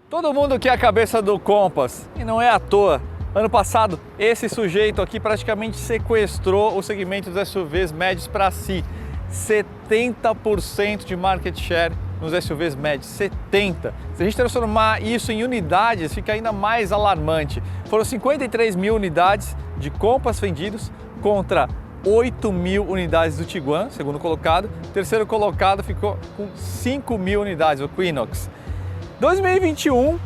Todo mundo quer a cabeça do Compass e não é à toa. Ano passado, esse sujeito aqui praticamente sequestrou o segmento dos SUVs médios para si. 70% de market share nos SUVs médios, 70%. Se a gente transformar isso em unidades, fica ainda mais alarmante. Foram 53 mil unidades de Compass vendidos contra 8 mil unidades do Tiguan, segundo colocado. O terceiro colocado ficou com 5 mil unidades, o Equinox. 2021,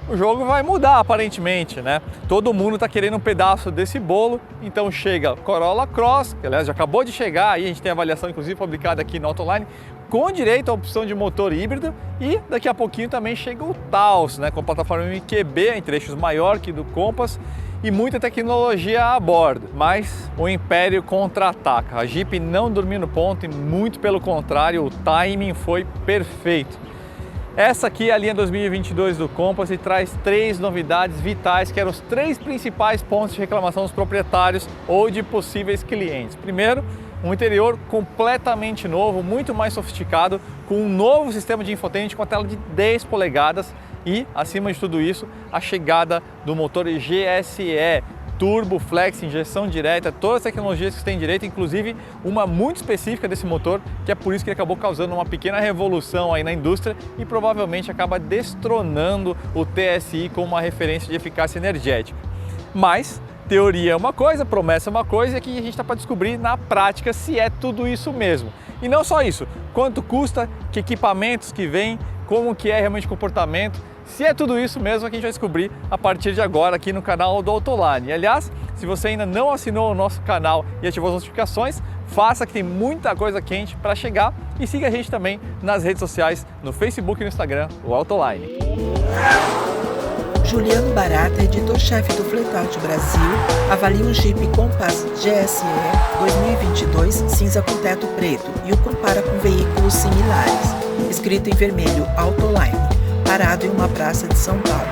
o jogo vai mudar aparentemente, né? Todo mundo está querendo um pedaço desse bolo, então chega Corolla Cross, que aliás já acabou de chegar, aí a gente tem a avaliação inclusive publicada aqui no Autoline, com direito à opção de motor híbrido, e daqui a pouquinho também chega o Taos, né? Com plataforma MQB em trechos maior que do Compass e muita tecnologia a bordo, mas o Império contra-ataca. A Jeep não dormiu no ponto e muito pelo contrário, o timing foi perfeito. Essa aqui é a linha 2022 do Compass e traz 3 novidades vitais que eram os 3 principais pontos de reclamação dos proprietários ou de possíveis clientes. Primeiro, um interior completamente novo, muito mais sofisticado, com um novo sistema de infotainment com a tela de 10 polegadas e, acima de tudo isso, a chegada do motor GSE, Turbo, Flex, injeção direta, todas as tecnologias que têm direito, inclusive uma muito específica desse motor, que é por isso que ele acabou causando uma pequena revolução aí na indústria e provavelmente acaba destronando o TSI como uma referência de eficácia energética. Mas teoria é uma coisa, promessa é uma coisa, e aqui a gente está para descobrir na prática se é tudo isso mesmo. E não só isso, quanto custa, que equipamentos que vêm, como que é realmente o comportamento. Se é tudo isso mesmo, que a gente vai descobrir a partir de agora aqui no canal do Autoline. E, aliás, se você ainda não assinou o nosso canal e ativou as notificações, faça, que tem muita coisa quente para chegar, e siga a gente também nas redes sociais, no Facebook e no Instagram, o Autoline. Juliano Barata, editor-chefe do Fleetart Brasil, avalia um Jeep Compass GSE 2022 cinza com teto preto e o compara com veículos similares. Escrito em vermelho Autoline, parado em uma praça de São Paulo.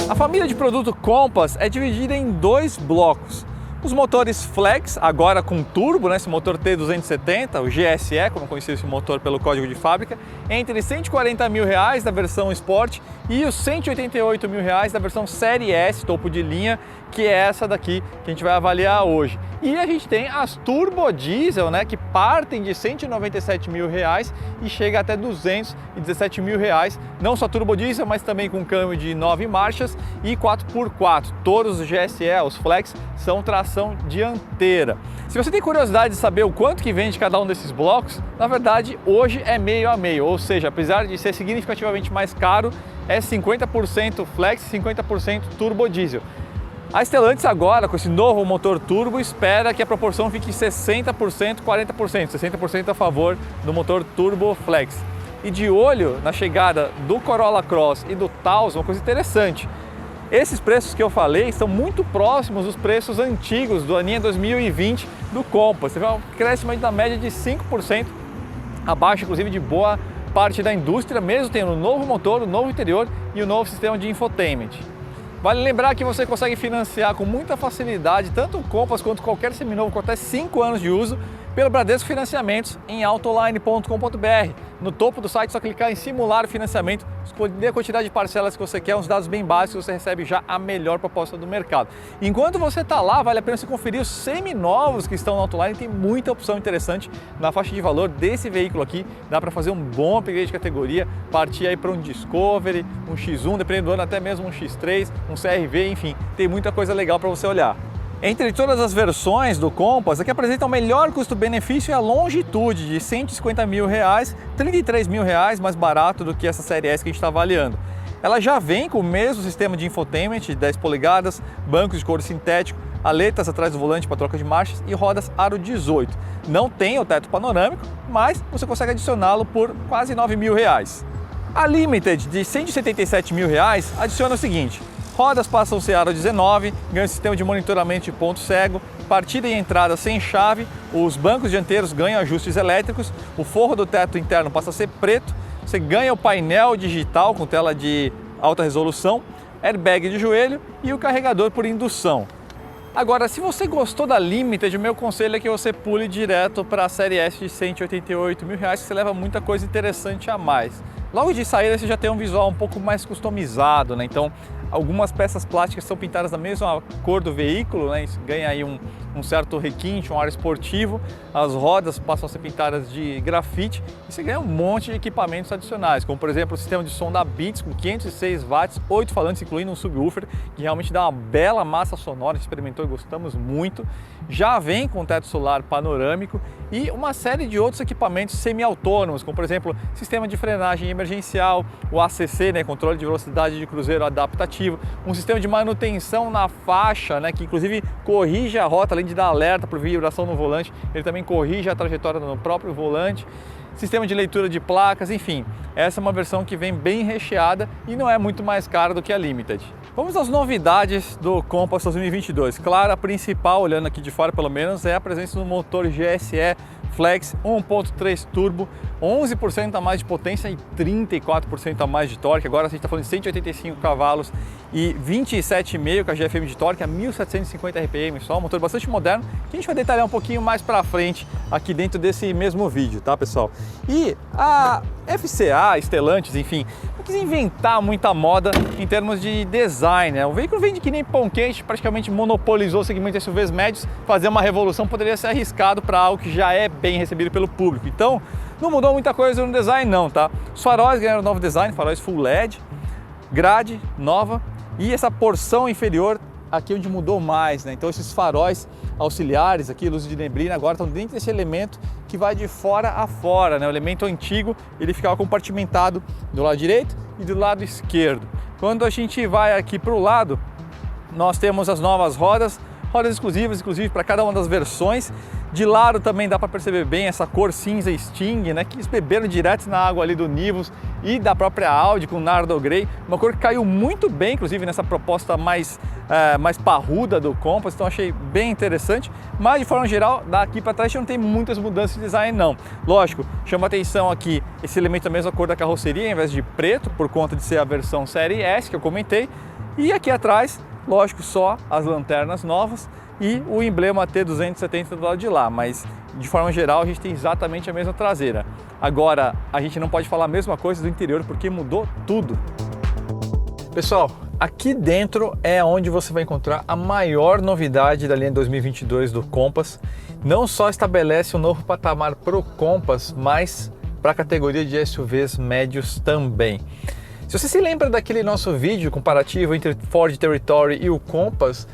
A família de produto Compass é dividida em 2 blocos. Os motores Flex, agora com turbo, né, esse motor T270, o GSE, como conhecido esse motor pelo código de fábrica, entre R$ 140 mil da versão Sport e os R$ 188 mil da versão Série S, topo de linha, que é essa daqui que a gente vai avaliar hoje. E a gente tem as turbo diesel, né, que partem de R$ 197 mil e chega até R$ 217 mil. Não só turbo diesel, mas também com câmbio de 9 marchas e 4x4. Todos os GSE, os Flex, são tração dianteira. Se você tem curiosidade de saber o quanto que vende cada um desses blocos, na verdade hoje é meio a meio, ou seja, apesar de ser significativamente mais caro, é 50% Flex e 50% turbo diesel. A Stellantis agora, com esse novo motor turbo, espera que a proporção fique 60%, 40%, 60% a favor do motor turbo Flex. E de olho na chegada do Corolla Cross e do Taos, uma coisa interessante. Esses preços que eu falei são muito próximos dos preços antigos do aninho 2020 do Compass. Você vê um crescimento da média de 5%, abaixo inclusive de boa parte da indústria, mesmo tendo um novo motor, um novo interior e um novo sistema de infotainment. Vale lembrar que você consegue financiar com muita facilidade tanto o Compass quanto qualquer seminovo com até 5 anos de uso pelo Bradesco Financiamentos em autoline.com.br. No topo do site é só clicar em simular o financiamento, escolher a quantidade de parcelas que você quer, uns dados bem básicos, você recebe já a melhor proposta do mercado. Enquanto você está lá, vale a pena você conferir os seminovos que estão no Autoline, tem muita opção interessante na faixa de valor desse veículo aqui, dá para fazer um bom upgrade de categoria, partir aí para um Discovery, um X1, dependendo do ano até mesmo um X3, um CR-V, enfim, tem muita coisa legal para você olhar. Entre todas as versões do Compass, a que apresenta o melhor custo-benefício é a Longitude, de R$ 150 mil, R$ 33 mil mais barato do que essa série S que a gente está avaliando. Ela já vem com o mesmo sistema de infotainment de 10 polegadas, bancos de couro sintético, aletas atrás do volante para troca de marchas e rodas aro 18. Não tem o teto panorâmico, mas você consegue adicioná-lo por quase R$ 9 mil. A Limited, de R$ 177 mil, adiciona o seguinte: rodas passam a ser aro 19, ganha um sistema de monitoramento de ponto cego, partida e entrada sem chave, os bancos dianteiros ganham ajustes elétricos, o forro do teto interno passa a ser preto, você ganha o painel digital com tela de alta resolução, airbag de joelho e o carregador por indução. Agora, se você gostou da Limited, o meu conselho é que você pule direto para a série S de R$ 188 mil, que você leva muita coisa interessante a mais. Logo de saída você já tem um visual um pouco mais customizado, né? Então algumas peças plásticas são pintadas da mesma cor do veículo, né? Isso ganha aí um certo requinte, um ar esportivo. As rodas passam a ser pintadas de grafite e você ganha um monte de equipamentos adicionais, como por exemplo o sistema de som da Beats com 506 watts, 8 falantes, incluindo um subwoofer, que realmente dá uma bela massa sonora, a gente experimentou e gostamos muito. Já vem com teto solar panorâmico e uma série de outros equipamentos semi-autônomos, como por exemplo sistema de frenagem emergencial, o ACC, né, controle de velocidade de cruzeiro adaptativo, um sistema de manutenção na faixa, né, que inclusive corrige a rota, além de dar alerta por vibração no volante, ele também corrige a trajetória no próprio volante, sistema de leitura de placas, enfim, essa é uma versão que vem bem recheada e não é muito mais cara do que a Limited. Vamos às novidades do Compass 2022. Claro, a principal, olhando aqui de fora pelo menos, é a presença do motor GSE Flex 1.3 Turbo, 11% a mais de potência e 34% a mais de torque. Agora a gente está falando de 185 cavalos e 27,5 kgfm de torque a 1.750 RPM só, um motor bastante moderno, que a gente vai detalhar um pouquinho mais para frente aqui dentro desse mesmo vídeo, tá pessoal? E a FCA, Stellantis, enfim, não quis inventar muita moda em termos de design, né? O veículo vende que nem pão quente, praticamente monopolizou o segmento de SUVs médios, fazer uma revolução poderia ser arriscado para algo que já é bem recebido pelo público. Então, não mudou muita coisa no design não, tá? Os faróis ganharam novo design, faróis full LED, grade nova e essa porção inferior aqui onde mudou mais, né? Então esses faróis auxiliares aqui, luzes de neblina, agora estão dentro desse elemento que vai de fora a fora, né? O elemento antigo, ele ficava compartimentado do lado direito e do lado esquerdo. Quando a gente vai aqui para o lado, nós temos as novas rodas exclusivas, inclusive para cada uma das versões. De lado também dá para perceber bem essa cor cinza Sting, né, que eles beberam direto na água ali do Nivus e da própria Audi com Nardo Grey, uma cor que caiu muito bem, inclusive nessa proposta mais parruda do Compass, então achei bem interessante, mas de forma geral, daqui para trás não tem muitas mudanças de design não. Lógico, chama atenção aqui esse elemento da mesma cor da carroceria, ao invés de preto, por conta de ser a versão Série S que eu comentei, e aqui atrás, lógico, só as lanternas novas e o emblema T270 do lado de lá, mas de forma geral a gente tem exatamente a mesma traseira. Agora, a gente não pode falar a mesma coisa do interior porque mudou tudo. Pessoal, aqui dentro é onde você vai encontrar a maior novidade da linha 2022 do Compass. Não só estabelece um novo patamar para o Compass, mas para a categoria de SUVs médios também. Se você se lembra daquele nosso vídeo comparativo entre Ford Territory e o Compass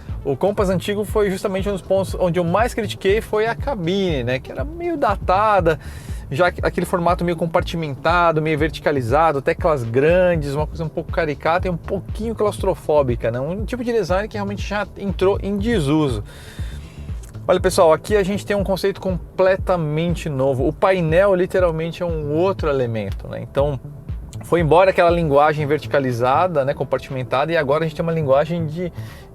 antigo foi justamente um dos pontos onde eu mais critiquei, foi a cabine, né, que era meio datada, já aquele formato meio compartimentado, meio verticalizado, teclas grandes, uma coisa um pouco caricata e um pouquinho claustrofóbica, né, um tipo de design que realmente já entrou em desuso. Olha pessoal, aqui a gente tem um conceito completamente novo, o painel literalmente é um outro elemento, né, então foi embora aquela linguagem verticalizada, né, compartimentada, e agora a gente tem uma linguagem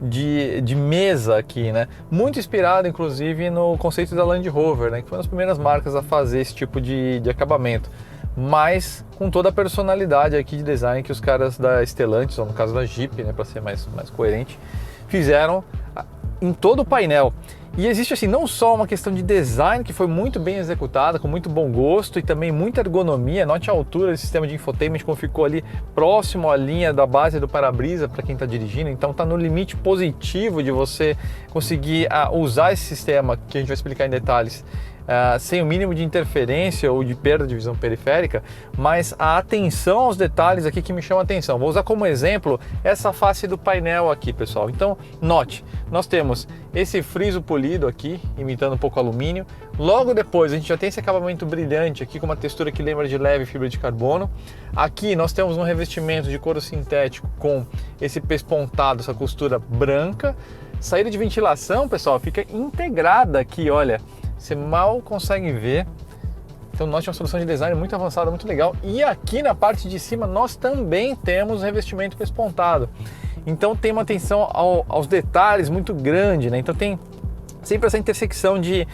de mesa aqui, né? Muito inspirado, inclusive, no conceito da Land Rover, né, que foi uma das primeiras marcas a fazer esse tipo de acabamento, mas com toda a personalidade aqui de design que os caras da Stellantis, ou no caso da Jeep, né, para ser mais coerente, fizeram em todo o painel. E existe assim não só uma questão de design que foi muito bem executada, com muito bom gosto e também muita ergonomia. Note a altura do sistema de infotainment, como ficou ali próximo à linha da base do para-brisa para quem está dirigindo, então está no limite positivo de você conseguir usar esse sistema, que a gente vai explicar em detalhes, sem o mínimo de interferência ou de perda de visão periférica, mas a atenção aos detalhes aqui que me chama a atenção. Vou usar como exemplo essa face do painel aqui, pessoal. Então, note, nós temos esse friso polido aqui, imitando um pouco alumínio. Logo depois, a gente já tem esse acabamento brilhante aqui, com uma textura que lembra de leve fibra de carbono. Aqui nós temos um revestimento de couro sintético com esse pespontado, essa costura branca. Saída de ventilação, pessoal, fica integrada aqui, olha. Você mal consegue ver, então note uma solução de design muito avançada, muito legal. E aqui na parte de cima nós também temos revestimento pespontado, então tem uma atenção aos detalhes muito grande, né? Então tem sempre essa intersecção de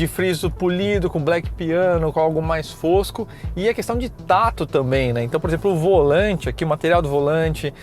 friso polido com black piano, com algo mais fosco, e a questão de tato também, né? Então, por exemplo, o volante aqui, o material do volante,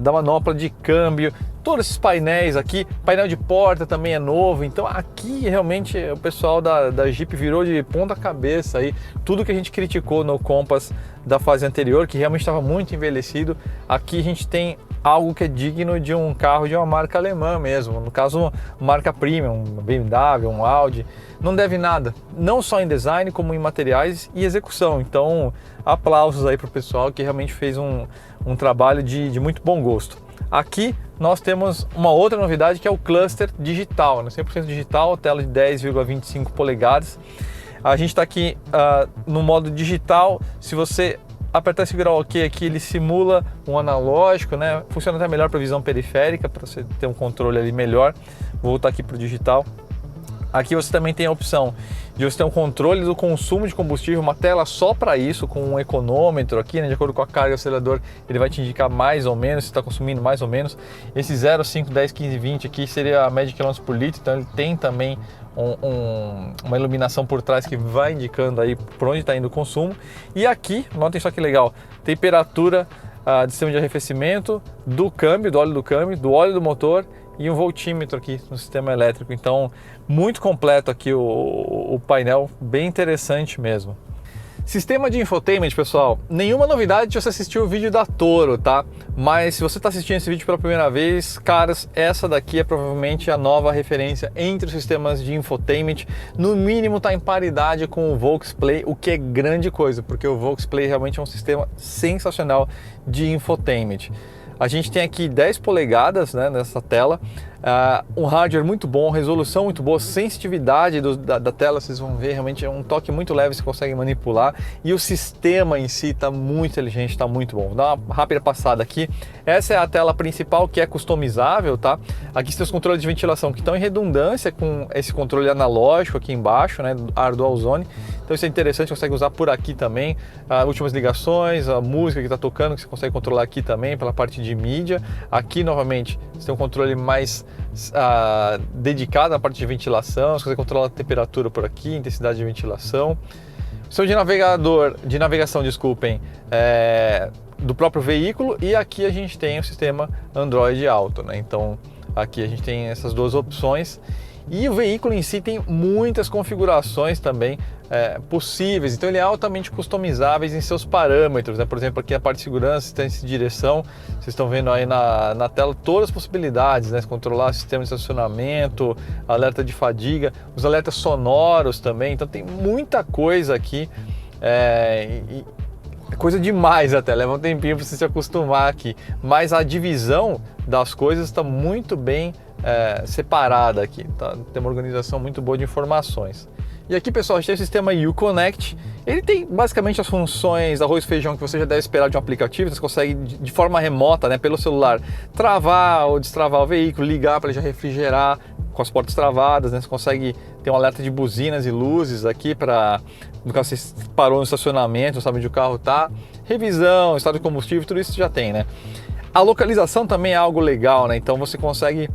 da manopla de câmbio, todos esses painéis aqui, painel de porta também é novo, então aqui realmente o pessoal da Jeep virou de ponta cabeça aí tudo que a gente criticou no Compass da fase anterior, que realmente estava muito envelhecido. Aqui a gente tem algo que é digno de um carro de uma marca alemã mesmo, no caso uma marca premium, um BMW, um Audi. Não deve nada, não só em design como em materiais e execução. Então aplausos aí para o pessoal que realmente fez um trabalho de muito bom gosto. Aqui nós temos uma outra novidade que é o cluster digital, né? 100% digital, tela de 10,25 polegadas. A gente está aqui no modo digital. Se você apertar e segurar o OK aqui, ele simula um analógico, né? Funciona até melhor para visão periférica, para você ter um controle ali melhor. Vou voltar aqui para o digital. Aqui você também tem a opção de você ter um controle do consumo de combustível, uma tela só para isso, com um econômetro aqui, né? De acordo com a carga do acelerador, ele vai te indicar mais ou menos, se está consumindo mais ou menos. Esse 0, 5, 10, 15, 20 aqui seria a média de quilômetros por litro, então ele tem também uma iluminação por trás que vai indicando aí por onde está indo o consumo. E aqui, notem só que legal, temperatura de sistema de arrefecimento, do câmbio, do óleo do motor, e um voltímetro aqui no sistema elétrico. Então, muito completo aqui o painel, bem interessante mesmo. Sistema de infotainment, pessoal, nenhuma novidade se você assistiu o vídeo da Toro, tá? Mas se você está assistindo esse vídeo pela primeira vez, caras, essa daqui é provavelmente a nova referência entre os sistemas de infotainment. No mínimo está em paridade com o Volksplay, o que é grande coisa, porque o Volksplay realmente é um sistema sensacional de infotainment. A gente tem aqui 10 polegadas, né, nessa tela, um hardware muito bom, resolução muito boa, sensitividade da tela, vocês vão ver, realmente é um toque muito leve, você consegue manipular, e o sistema em si está muito inteligente, está muito bom. Vou dar uma rápida passada aqui. Essa é a tela principal, que é customizável, tá? Aqui tem os controles de ventilação que estão em redundância com esse controle analógico aqui embaixo, né, ar dual zone. Então isso é interessante, você consegue usar por aqui também, últimas ligações, a música que está tocando, que você consegue controlar aqui também pela parte de mídia. Aqui novamente você tem um controle mais dedicado à parte de ventilação, você consegue controlar a temperatura por aqui, intensidade de ventilação. O seu de navegação, desculpem, do próprio veículo, e aqui a gente tem o sistema Android Auto, né? Então aqui a gente tem essas duas opções. E o veículo em si tem muitas configurações também possíveis, então ele é altamente customizável em seus parâmetros, né? Por exemplo, aqui a parte de segurança, assistência de direção, vocês estão vendo aí na tela todas as possibilidades, né? Controlar sistema de estacionamento, alerta de fadiga, os alertas sonoros também, então tem muita coisa aqui, coisa demais até, leva um tempinho para você se acostumar aqui, mas a divisão das coisas está muito bem separada aqui, tá? Tem uma organização muito boa de informações. E aqui, pessoal, a gente tem o sistema Uconnect. Ele tem basicamente as funções arroz e feijão que você já deve esperar de um aplicativo. Você consegue de forma remota, né, pelo celular, travar ou destravar o veículo, ligar para ele já refrigerar com as portas travadas, né? Você consegue ter um alerta de buzinas e luzes aqui para, no caso você parou no estacionamento, não sabe onde o carro está, revisão, estado de combustível, tudo isso já tem, né? A localização também é algo legal, né? Então você consegue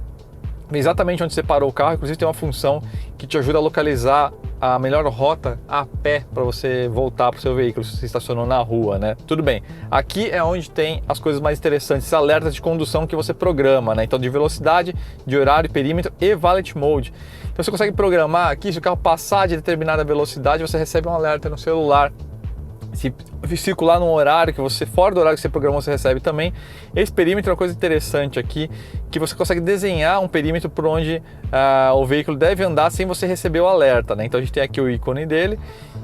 exatamente onde você parou o carro, inclusive tem uma função que te ajuda a localizar a melhor rota a pé para você voltar para o seu veículo, se você estacionou na rua, né? Tudo bem, aqui é onde tem as coisas mais interessantes, esses alertas de condução que você programa, né? Então de velocidade, de horário, perímetro e valet mode. Então você consegue programar aqui, se o carro passar de determinada velocidade, você recebe um alerta no celular. Se circular num horário que você, fora do horário que você programou, você recebe também. Esse perímetro é uma coisa interessante aqui, que você consegue desenhar um perímetro por onde o veículo deve andar sem você receber o alerta, né? Então a gente tem aqui o ícone dele,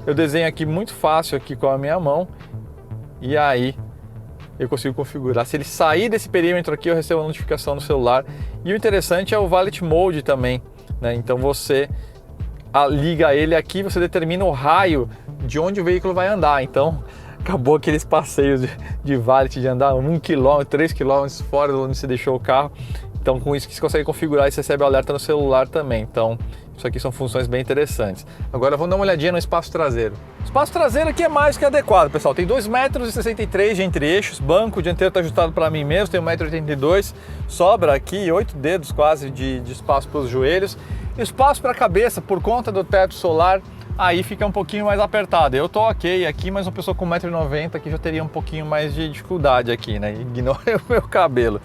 eu desenho aqui muito fácil aqui com a minha mão, e aí eu consigo configurar. Se ele sair desse perímetro aqui, eu recebo uma notificação no celular. E o interessante é o Valet Mode também, né? Então você liga ele aqui, você determina o raio de onde o veículo vai andar. Então acabou aqueles passeios de valet, de andar 1 km, 3 km fora de onde você deixou o carro. Então com isso que você consegue configurar e você recebe o alerta no celular também. Então isso aqui são funções bem interessantes. Agora vamos dar uma olhadinha no espaço traseiro. O espaço traseiro aqui é mais que adequado, pessoal. Tem 2,63 m de entre-eixos, banco dianteiro está ajustado para mim mesmo, tem 1,82 m, sobra aqui 8 dedos quase de espaço para os joelhos. Espaço para a cabeça, por conta do teto solar, aí fica um pouquinho mais apertado. Eu tô ok aqui, mas uma pessoa com 1,90 m aqui já teria um pouquinho mais de dificuldade aqui, né? Ignore o meu cabelo.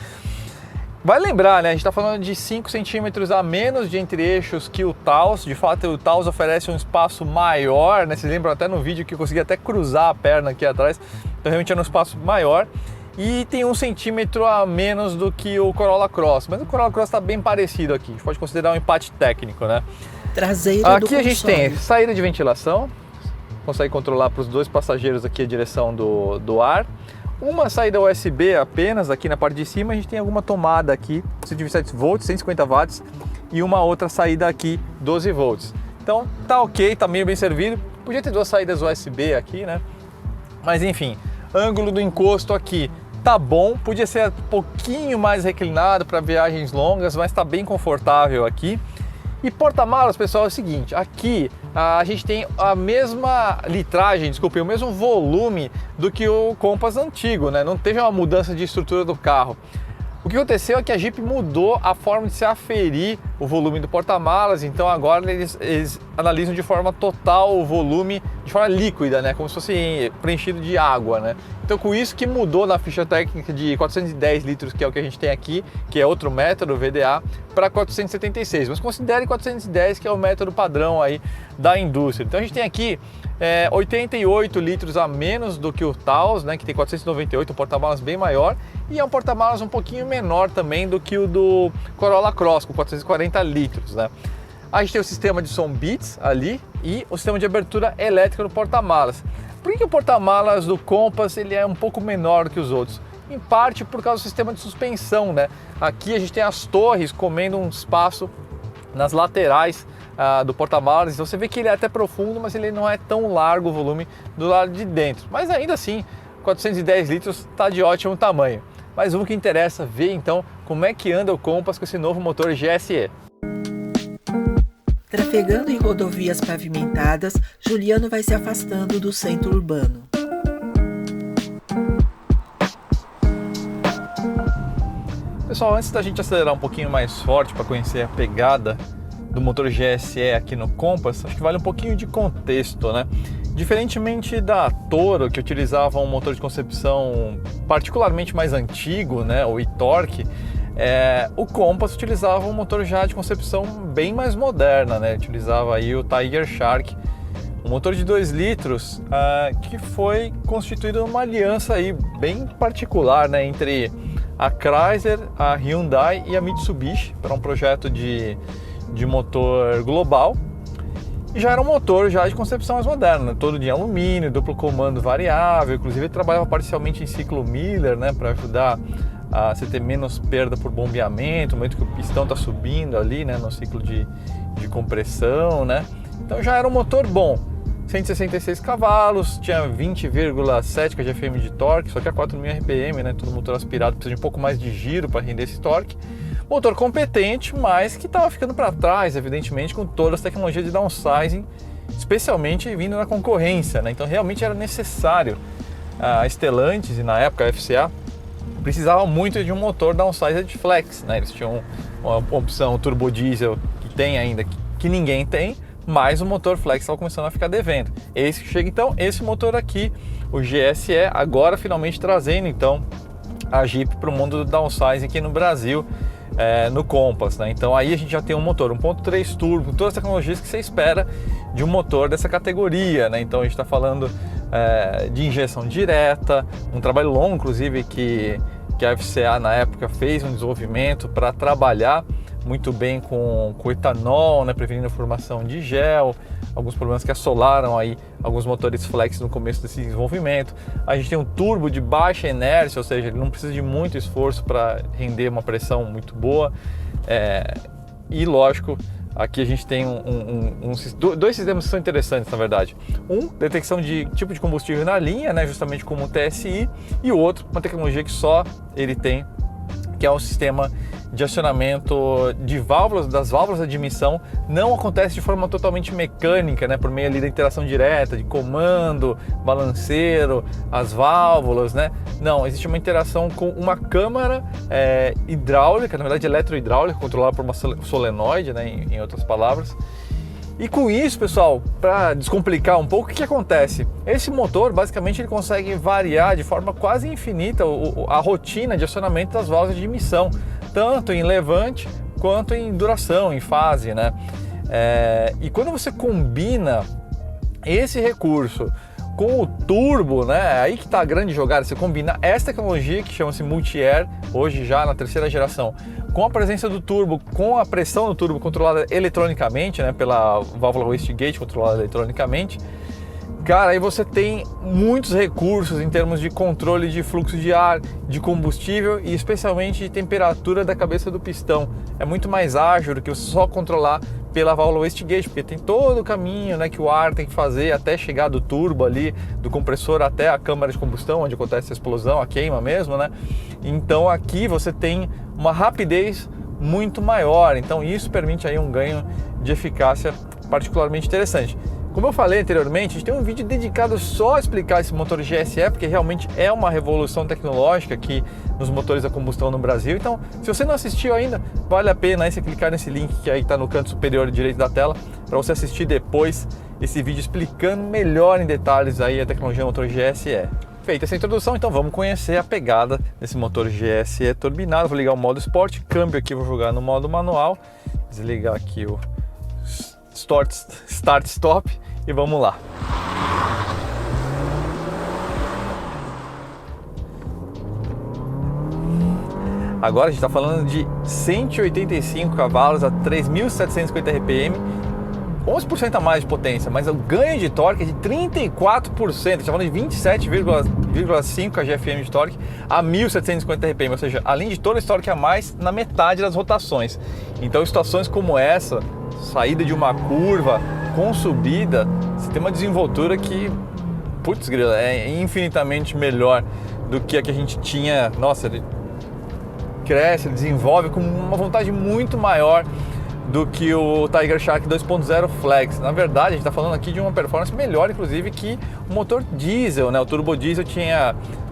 Vai lembrar, né? A gente está falando de 5 centímetros a menos de entre-eixos que o Taos. De fato, o Taos oferece um espaço maior, né? Vocês lembram até no vídeo que eu consegui até cruzar a perna aqui atrás. Então realmente é um espaço maior. E tem 1 centímetro a menos do que o Corolla Cross. Mas o Corolla Cross está bem parecido aqui. A gente pode considerar um empate técnico, né? Traseira do aqui a gente console. tem saída de ventilação. Consegue controlar para os 2 passageiros aqui a direção do ar. Uma saída USB apenas aqui na parte de cima, a gente tem alguma tomada aqui, 127 volts, 150 watts e uma outra saída aqui, 12 volts. Então tá ok, tá meio bem servido. Podia ter 2 saídas USB aqui, né? Mas enfim, ângulo do encosto aqui tá bom, podia ser um pouquinho mais reclinado para viagens longas, mas tá bem confortável aqui. E porta-malas, pessoal, é o seguinte, aqui a gente tem a mesma litragem, desculpe, o mesmo volume do que o Compass antigo, né? Não teve uma mudança de estrutura do carro. O que aconteceu é que a Jeep mudou a forma de se aferir o volume do porta-malas, então agora eles analisam de forma total o volume, de forma líquida, né? Como se fosse preenchido de água, né? Então com isso que mudou na ficha técnica de 410 litros, que é o que a gente tem aqui, que é outro método VDA, para 476, mas considere 410 que é o método padrão aí da indústria. Então a gente tem aqui 88 litros a menos do que o Taos, né, que tem 498, um porta-malas bem maior, e é um porta-malas um pouquinho menor também do que o do Corolla Cross, com 440 litros, né. A gente tem o sistema de som Beats ali e o sistema de abertura elétrica no porta-malas. Por que o porta-malas do Compass ele é um pouco menor do que os outros? Em parte por causa do sistema de suspensão, né. Aqui a gente tem as torres comendo um espaço nas laterais do porta-malas, então você vê que ele é até profundo, mas ele não é tão largo o volume do lado de dentro. Mas ainda assim, 410 litros está de ótimo tamanho. Mas o que interessa ver então como é que anda o Compass com esse novo motor GSE. Trafegando em rodovias pavimentadas, Juliano vai se afastando do centro urbano. Pessoal, antes da gente acelerar um pouquinho mais forte para conhecer a pegada do motor GSE aqui no Compass, acho que vale um pouquinho de contexto, né? Diferentemente da Toro, que utilizava um motor de concepção particularmente mais antigo, né, o e-torque, o Compass utilizava um motor já de concepção bem mais moderna, né? Utilizava aí o Tiger Shark, um motor de 2 litros que foi constituído numa aliança aí bem particular, né, entre a Chrysler, a Hyundai e a Mitsubishi para um projeto de motor global. E já era um motor já de concepção mais moderna, todo de alumínio, duplo comando variável, inclusive ele trabalhava parcialmente em ciclo Miller, né, para ajudar a você ter menos perda por bombeamento, no momento que o pistão está subindo ali, né, no ciclo de compressão, né. Então já era um motor bom, 166 cavalos, tinha 20,7 kgfm de torque, só que a 4.000 RPM, né, todo motor aspirado precisa de um pouco mais de giro para render esse torque. Motor competente, mas que estava ficando para trás, evidentemente, com todas as tecnologias de downsizing, especialmente vindo na concorrência, né? Então realmente era necessário. A Stellantis e na época a FCA precisava muito de um motor downsized flex, né? Eles tinham uma opção turbo diesel que tem ainda, que ninguém tem, mas o motor flex estava começando a ficar devendo. Esse que chega então, esse motor aqui, o GSE, agora finalmente trazendo então a Jeep para o mundo do downsizing aqui no Brasil. No Compass, né? Então aí a gente já tem um motor 1.3 turbo, todas as tecnologias que você espera de um motor dessa categoria, né? Então a gente está falando de injeção direta, um trabalho longo inclusive que a FCA na época fez um desenvolvimento para trabalhar muito bem com etanol, né? Prevenindo a formação de gel, alguns problemas que assolaram aí alguns motores flex no começo desse desenvolvimento. A gente tem um turbo de baixa inércia, ou seja, ele não precisa de muito esforço para render uma pressão muito boa. E lógico, aqui a gente tem dois sistemas que são interessantes, na verdade. Um, detecção de tipo de combustível na linha, né, justamente como o TSI, e o outro, uma tecnologia que só ele tem, que é o sistema de acionamento de válvulas, das válvulas de admissão. Não acontece de forma totalmente mecânica, né, por meio ali da interação direta, de comando, balanceiro, as válvulas, né? Não, existe uma interação com uma câmara hidráulica, na verdade eletrohidráulica, controlada por uma solenoide, né, em outras palavras. E com isso, pessoal, para descomplicar um pouco, o que acontece? Esse motor, basicamente, ele consegue variar de forma quase infinita a rotina de acionamento das válvulas de admissão, tanto em levante quanto em duração, em fase, né? E quando você combina esse recurso com o turbo, né? Aí que tá a grande jogada. Você combina essa tecnologia que chama-se Multi-Air, hoje já na terceira geração, com a presença do turbo, com a pressão do turbo controlada eletronicamente, né? Pela válvula wastegate controlada eletronicamente. Cara, aí você tem muitos recursos em termos de controle de fluxo de ar, de combustível e especialmente de temperatura da cabeça do pistão. É muito mais ágil do que você só controlar pela válvula wastegate, porque tem todo o caminho, né, que o ar tem que fazer até chegar do turbo ali, do compressor até a câmara de combustão, onde acontece a explosão, a queima mesmo, né? Então aqui você tem uma rapidez muito maior, então isso permite aí um ganho de eficácia particularmente interessante. Como eu falei anteriormente, a gente tem um vídeo dedicado só a explicar esse motor GSE, porque realmente é uma revolução tecnológica aqui nos motores a combustão no Brasil. Então, se você não assistiu ainda, vale a pena aí você clicar nesse link que aí está no canto superior direito da tela, para você assistir depois esse vídeo explicando melhor em detalhes aí a tecnologia do motor GSE. Feita essa introdução, então vamos conhecer a pegada desse motor GSE turbinado. Vou ligar o modo Sport, câmbio aqui vou jogar no modo manual, desligar aqui o Start Stop e vamos lá. Agora a gente está falando de 185 cavalos a 3.750 RPM, 11% a mais de potência, mas o ganho de torque é de 34%, a gente está falando de 27,5 kgfm de torque a 1.750 RPM, ou seja, além de todo esse torque a mais, na metade das rotações. Então, em situações como essa, saída de uma curva com subida, você tem uma desenvoltura que, putz grila, é infinitamente melhor do que a que a gente tinha. Nossa, ele cresce, ele desenvolve com uma vontade muito maior do que o Tiger Shark 2.0 Flex. Na verdade, a gente está falando aqui de uma performance melhor, inclusive, que o motor diesel, né? O turbo diesel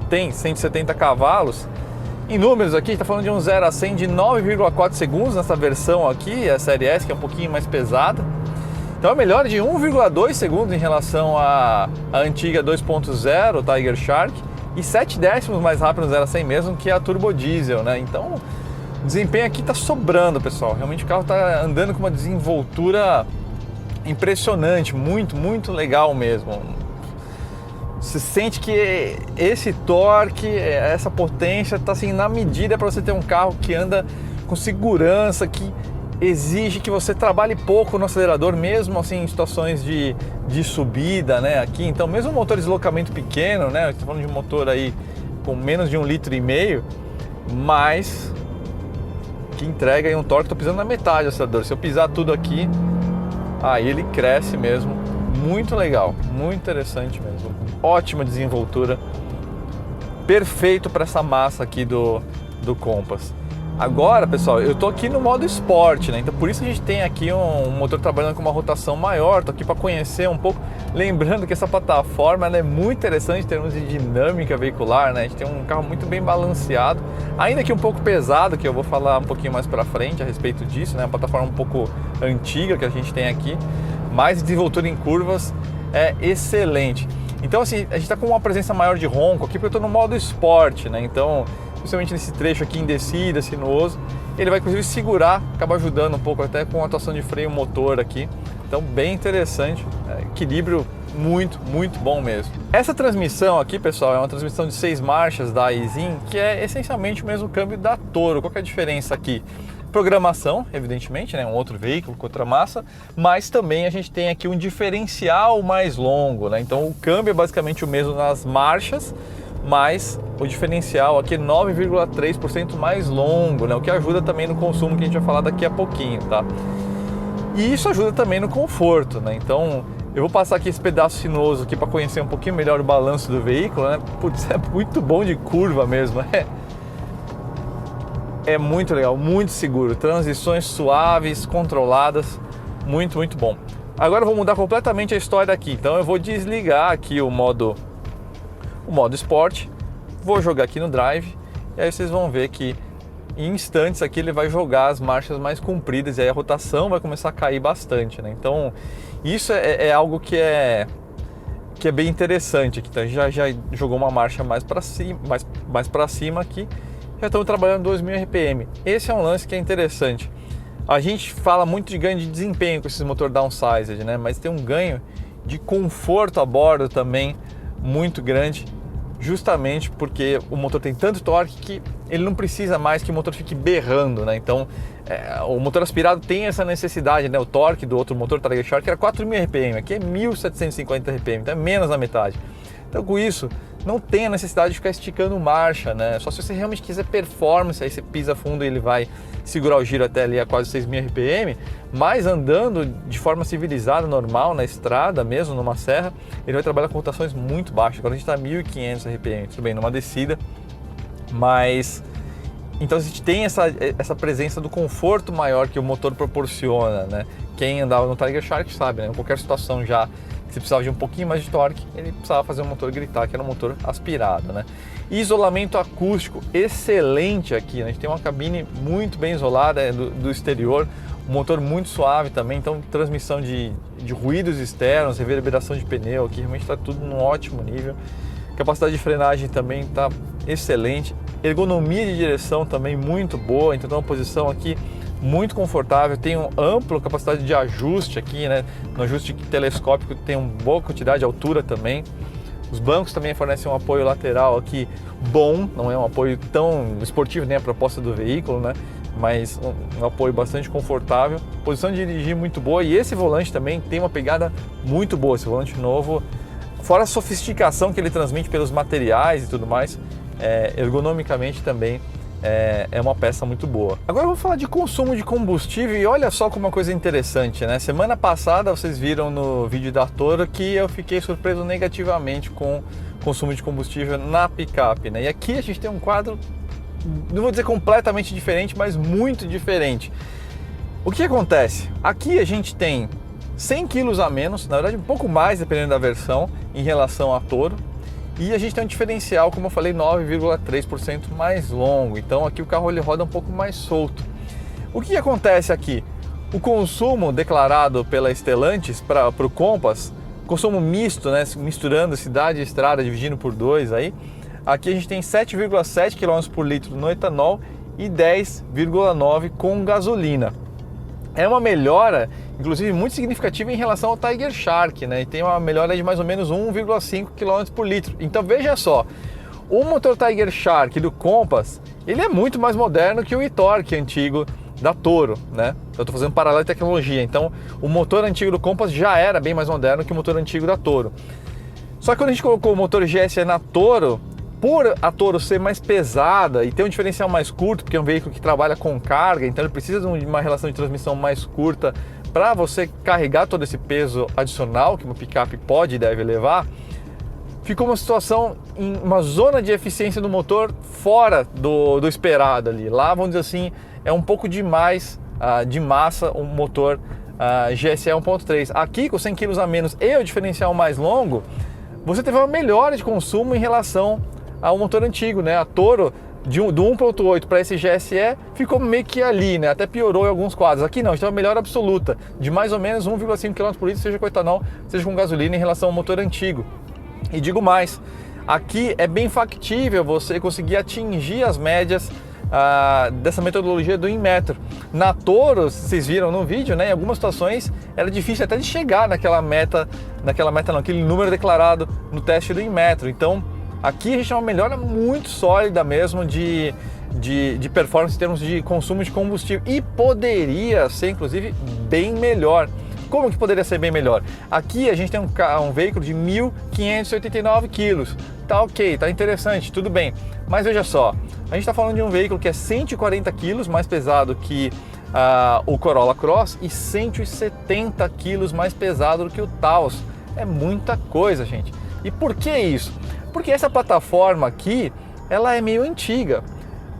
tem 170 cavalos. Em números aqui, a gente está falando de um 0 a 100 de 9,4 segundos nessa versão aqui, a série S, que é um pouquinho mais pesada. Então é melhor de 1,2 segundos em relação à antiga 2.0 Tiger Shark e 7 décimos mais rápido no 0 a 100 mesmo que a turbo diesel, né? Então o desempenho aqui está sobrando, pessoal. Realmente o carro está andando com uma desenvoltura impressionante, muito, muito legal mesmo. Você sente que esse torque, essa potência está assim na medida para você ter um carro que anda com segurança, que exige que você trabalhe pouco no acelerador, mesmo assim em situações de subida, né? Aqui, então, mesmo um motor de deslocamento pequeno, né? Estou falando de um motor aí com menos de 1,5 litro, mas que entrega aí um torque. Estou pisando na metade do acelerador. Se eu pisar tudo aqui, aí ele cresce mesmo. Muito legal, muito interessante mesmo. Ótima desenvoltura, perfeito para essa massa aqui do Compass. Agora, pessoal, eu tô aqui no modo Sport, né? Então por isso a gente tem aqui um motor trabalhando com uma rotação maior. Tô aqui para conhecer um pouco, lembrando que essa plataforma ela é muito interessante em termos de dinâmica veicular, né? A gente tem um carro muito bem balanceado, ainda que um pouco pesado, que eu vou falar um pouquinho mais para frente a respeito disso, né? Uma plataforma um pouco antiga que a gente tem aqui, mas desenvoltura em curvas é excelente. Então assim, a gente está com uma presença maior de ronco aqui porque eu estou no modo Sport, né? Então, principalmente nesse trecho aqui em descida, sinuoso, ele vai inclusive segurar, acaba ajudando um pouco até com a atuação de freio motor aqui. Então bem interessante, equilíbrio muito, muito bom mesmo. Essa transmissão aqui, pessoal, é uma transmissão de 6 marchas da Aisin, que é essencialmente o mesmo câmbio da Toro. Qual que é a diferença aqui? Programação, evidentemente, né? Um outro veículo com outra massa, mas também a gente tem aqui um diferencial mais longo, né? Então o câmbio é basicamente o mesmo nas marchas, mas o diferencial aqui é 9,3% mais longo, né? O que ajuda também no consumo que a gente vai falar daqui a pouquinho, tá? E isso ajuda também no conforto, né? Então eu vou passar aqui esse pedaço sinuoso aqui para conhecer um pouquinho melhor o balanço do veículo, né? Putz, é muito bom de curva mesmo, é muito legal, muito seguro, transições suaves, controladas, muito, muito bom. Agora eu vou mudar completamente a história aqui, então eu vou desligar aqui o modo Sport, vou jogar aqui no Drive, e aí vocês vão ver que em instantes aqui ele vai jogar as marchas mais compridas, e aí a rotação vai começar a cair bastante, né? Então isso é algo que é bem interessante aqui, então já jogou uma marcha mais para cima aqui. já estamos trabalhando 2.000 RPM. Esse é um lance que é interessante. A gente fala muito de ganho de desempenho com esses motor downsized, né? Mas tem um ganho de conforto a bordo também muito grande, justamente porque o motor tem tanto torque que ele não precisa mais que o motor fique berrando, né? Então, o motor aspirado tem essa necessidade, né? O torque do outro motor, Tiger Shark, era 4.000 RPM, aqui é 1.750 RPM, então é menos da metade. Então, com isso, não tem a necessidade de ficar esticando marcha, né? Só se você realmente quiser performance, aí você pisa fundo e ele vai segurar o giro até ali a quase 6.000 RPM, mas andando de forma civilizada, normal, na estrada mesmo, numa serra, ele vai trabalhar com rotações muito baixas. Agora a gente está a 1.500 RPM, tudo bem, numa descida, mas... Então a gente tem essa presença do conforto maior que o motor proporciona, né? Quem andava no Tiger Shark sabe, né? Em qualquer situação já que você precisava de um pouquinho mais de torque, ele precisava fazer o motor gritar, que era um motor aspirado, né? Isolamento acústico excelente aqui, né? A gente tem uma cabine muito bem isolada do exterior, um motor muito suave também, então transmissão de ruídos externos, reverberação de pneu aqui, realmente está tudo num ótimo nível. Capacidade de frenagem também está excelente, ergonomia de direção também muito boa, então tem uma posição aqui muito confortável, tem uma ampla capacidade de ajuste aqui, né? No ajuste telescópico tem uma boa quantidade de altura também. Os bancos também fornecem um apoio lateral aqui bom, não é um apoio tão esportivo, nem a proposta do veículo, né? Mas um apoio bastante confortável. Posição de dirigir muito boa e esse volante também tem uma pegada muito boa, esse volante novo. Fora a sofisticação que ele transmite pelos materiais e tudo mais, ergonomicamente também é uma peça muito boa. Agora vamos falar de consumo de combustível e olha só como uma coisa interessante, né? Semana passada vocês viram no vídeo da Toro que eu fiquei surpreso negativamente com o consumo de combustível na picape, né? E aqui a gente tem um quadro, não vou dizer completamente diferente, mas muito diferente. O que acontece? Aqui a gente tem 100 kg a menos, na verdade um pouco mais dependendo da versão, em relação à Toro. E a gente tem um diferencial, como eu falei, 9,3% mais longo. Então aqui o carro ele roda um pouco mais solto. O que acontece aqui? O consumo declarado pela Stellantis para o Compass, consumo misto, né, misturando cidade e estrada, dividindo por 2 aí. Aqui a gente tem 7,7 km por litro no etanol e 10,9 com gasolina. É uma melhora, inclusive, muito significativa em relação ao Tiger Shark, né? E tem uma melhora de mais ou menos 1,5 km por litro. Então veja só, o motor Tiger Shark do Compass, ele é muito mais moderno que o e-torque antigo da Toro, né? Eu estou fazendo um paralelo de tecnologia, então o motor antigo do Compass já era bem mais moderno que o motor antigo da Toro. Só que quando a gente colocou o motor GSE na Toro, por a Toro ser mais pesada e ter um diferencial mais curto, porque é um veículo que trabalha com carga, então ele precisa de uma relação de transmissão mais curta para você carregar todo esse peso adicional que uma picape pode e deve levar, ficou uma situação em uma zona de eficiência do motor fora do esperado ali. Lá, vamos dizer assim, é um pouco demais de massa o motor GSE 1.3. Aqui, com 100 kg a menos e o diferencial mais longo, você teve uma melhora de consumo em relação ao motor antigo, né? A Toro do 1.8 para esse GSE ficou meio que ali, né? Até piorou em alguns quadros. Aqui não, a gente tem uma melhora absoluta de mais ou menos 1,5 km por litro, seja com etanol, seja com gasolina, em relação ao motor antigo. E digo mais, aqui é bem factível você conseguir atingir as médias dessa metodologia do Inmetro. Na Toro, vocês viram no vídeo, né? Em algumas situações era difícil até de chegar naquela meta não, aquele número declarado no teste do Inmetro. Então, aqui a gente tem uma melhora muito sólida mesmo de performance em termos de consumo de combustível e poderia ser inclusive bem melhor. Como que poderia ser bem melhor? Aqui a gente tem um veículo de 1.589 kg, tá ok, tá interessante, tudo bem, mas veja só, a gente está falando de um veículo que é 140 kg mais pesado que o Corolla Cross e 170 kg mais pesado do que o Taos. É muita coisa, gente. E por que isso? Porque essa plataforma aqui, ela é meio antiga.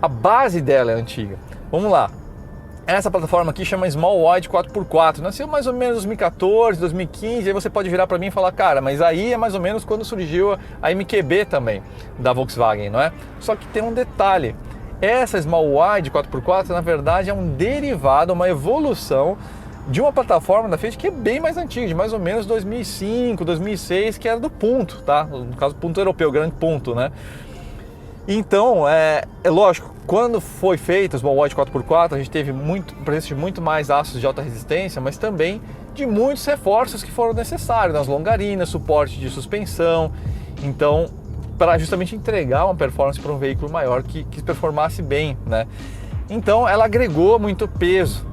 A base dela é antiga. Vamos lá. Essa plataforma aqui chama Small Wide 4x4. Nasceu mais ou menos em 2014, 2015. Aí você pode virar para mim e falar, cara, mas aí é mais ou menos quando surgiu a MQB também, da Volkswagen, não é? Só que tem um detalhe. Essa Small Wide 4x4, na verdade, é um derivado, uma evolução de uma plataforma da Fiat que é bem mais antiga, de mais ou menos 2005, 2006, que era do Punto, tá? No caso, Punto europeu, grande Punto, né? Então, é lógico, quando foi feito o Small Wide 4x4, a gente teve presença de muito mais aços de alta resistência, mas também de muitos reforços que foram necessários, nas longarinas, suporte de suspensão. Então, para justamente entregar uma performance para um veículo maior que performasse bem, né? Então, ela agregou muito peso.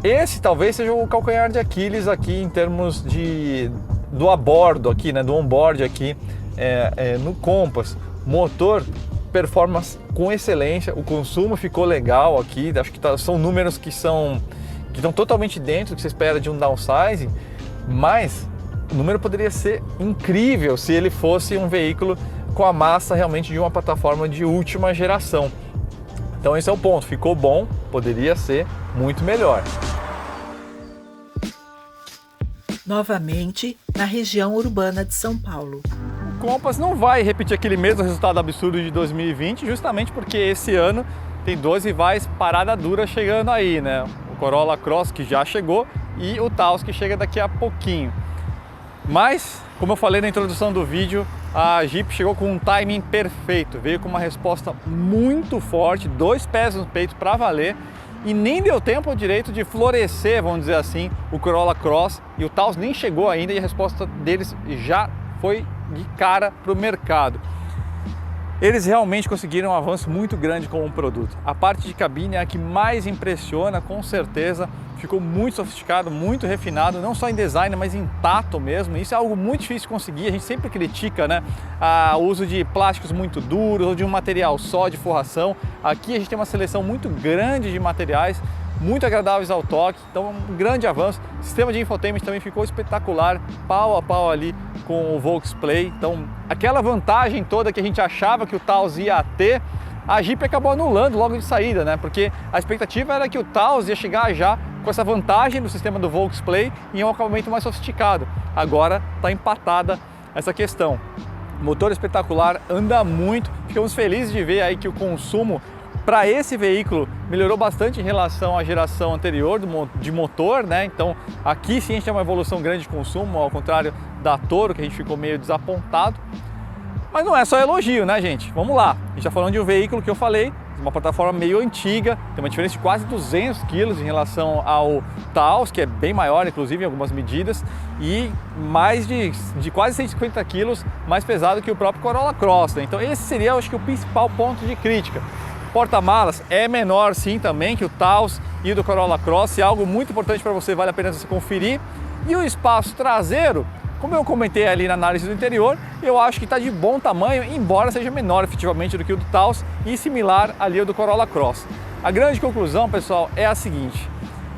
Esse talvez seja o calcanhar de Aquiles aqui em termos do abordo aqui, né? Do onboard aqui no Compass. Motor, performance com excelência, o consumo ficou legal aqui, acho que são números que estão totalmente dentro do que você espera de um downsizing, mas o número poderia ser incrível se ele fosse um veículo com a massa realmente de uma plataforma de última geração. Então esse é o ponto, ficou bom, poderia ser muito melhor. Novamente, na região urbana de São Paulo. O Compass não vai repetir aquele mesmo resultado absurdo de 2020, justamente porque esse ano tem 2 rivais parada dura chegando aí, né? O Corolla Cross, que já chegou, e o Taos, que chega daqui a pouquinho. Mas, como eu falei na introdução do vídeo, a Jeep chegou com um timing perfeito, veio com uma resposta muito forte, 2 pés no peito para valer, e nem deu tempo direito de florescer, vamos dizer assim, o Corolla Cross, e o Taos nem chegou ainda e a resposta deles já foi de cara para o mercado. Eles realmente conseguiram um avanço muito grande com o produto. A parte de cabine é a que mais impressiona, com certeza. Ficou muito sofisticado, muito refinado, não só em design, mas em tato mesmo. Isso é algo muito difícil de conseguir. A gente sempre critica, né, o uso de plásticos muito duros ou de um material só de forração. Aqui a gente tem uma seleção muito grande de materiais, muito agradáveis ao toque, então um grande avanço. O sistema de infotainment também ficou espetacular, pau a pau ali com o Volks Play. Então aquela vantagem toda que a gente achava que o Taos ia ter, a Jeep acabou anulando logo de saída, né? Porque a expectativa era que o Taos ia chegar já com essa vantagem do sistema do Volks Play em um acabamento mais sofisticado. Agora está empatada essa questão. Motor espetacular, anda muito, ficamos felizes de ver aí que o consumo para esse veículo melhorou bastante em relação à geração anterior de motor, né? Então aqui sim a gente tem uma evolução grande de consumo, ao contrário da Toro, que a gente ficou meio desapontado. Mas não é só elogio, né, gente? Vamos lá, a gente está falando de um veículo que eu falei, uma plataforma meio antiga, tem uma diferença de quase 200 quilos em relação ao Taos, que é bem maior, inclusive em algumas medidas, e mais de quase 150 quilos mais pesado que o próprio Corolla Cross, né? Então esse seria, acho que, o principal ponto de crítica. Porta-malas é menor sim também que o Taos e o do Corolla Cross, é algo muito importante para você, vale a pena você conferir. E o espaço traseiro, como eu comentei ali na análise do interior, eu acho que está de bom tamanho, embora seja menor efetivamente do que o do Taos e similar ali ao do Corolla Cross. A grande conclusão, pessoal, é a seguinte: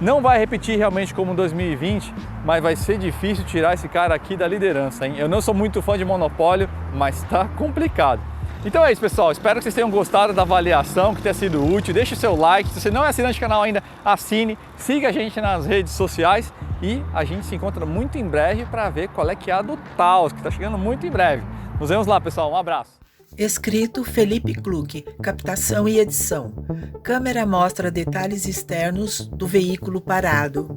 não vai repetir realmente como 2020, mas vai ser difícil tirar esse cara aqui da liderança, hein? Eu não sou muito fã de monopólio, mas está complicado. Então é isso, pessoal, espero que vocês tenham gostado da avaliação, que tenha sido útil. Deixe o seu like, se você não é assinante do canal ainda, assine, siga a gente nas redes sociais e a gente se encontra muito em breve para ver qual é que é a do Taos, que está chegando muito em breve. Nos vemos lá, pessoal, um abraço. Escrito Felipe Klug, captação e edição. Câmera mostra detalhes externos do veículo parado.